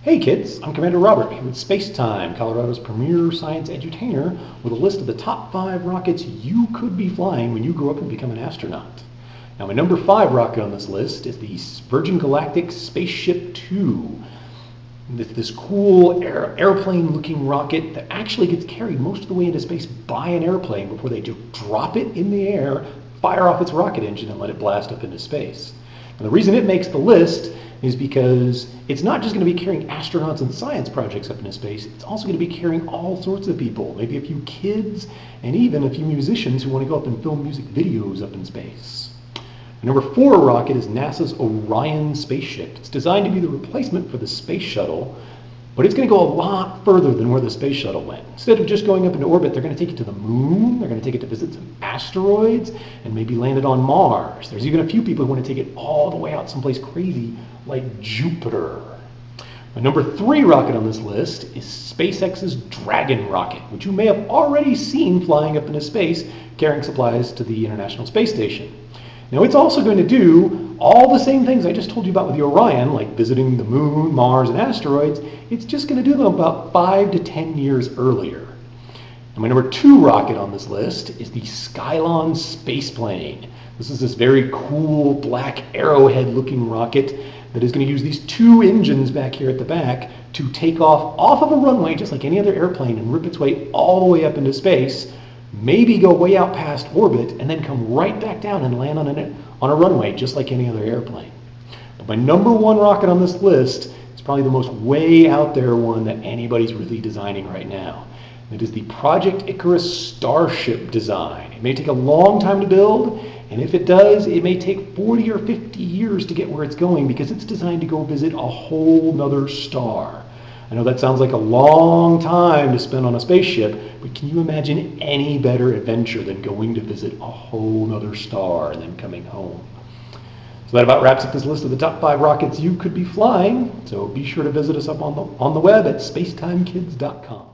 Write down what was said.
Hey kids, I'm Commander Robert here with SpaceTime, Colorado's premier science edutainer, with a list of the top 5 rockets you could be flying when you grow up and become an astronaut. Now my number 5 rocket on this list is the Virgin Galactic Spaceship 2. This cool airplane looking rocket that actually gets carried most of the way into space by an airplane before they drop it in the air, fire off its rocket engine and let it blast up into space. And the reason it makes the list is because it's not just going to be carrying astronauts and science projects up into space, it's also going to be carrying all sorts of people, maybe a few kids, and even a few musicians who want to go up and film music videos up in space. The number 4 rocket is NASA's Orion spaceship. It's designed to be the replacement for the space shuttle, but it's going to go a lot further than where the space shuttle went. Instead of just going up into orbit, they're going to take it to the moon, they're going to take it to visit some asteroids, and maybe land it on Mars. There's even a few people who want to take it all the way out someplace crazy like Jupiter. My number 3 rocket on this list is SpaceX's Dragon rocket, which you may have already seen flying up into space, carrying supplies to the International Space Station. Now it's also going to do all the same things I just told you about with the Orion, like visiting the moon, Mars, and asteroids. It's just going to do them about 5 to 10 years earlier. And my number 2 rocket on this list is the Skylon spaceplane. This is this very cool black arrowhead looking rocket that is going to use these 2 engines back here at the back to take off of a runway just like any other airplane and rip its way all the way up into space, maybe go way out past orbit, and then come right back down and land on a runway just like any other airplane. But my number 1 rocket on this list is probably the most way out there one that anybody's really designing right now. It is the Project Icarus Starship design. It may take a long time to build, and if it does, it may take 40 or 50 years to get where it's going because it's designed to go visit a whole nother star. I know that sounds like a long time to spend on a spaceship, but can you imagine any better adventure than going to visit a whole nother star and then coming home? So that about wraps up this list of the top 5 rockets you could be flying. So be sure to visit us up on the web at spacetimekids.com.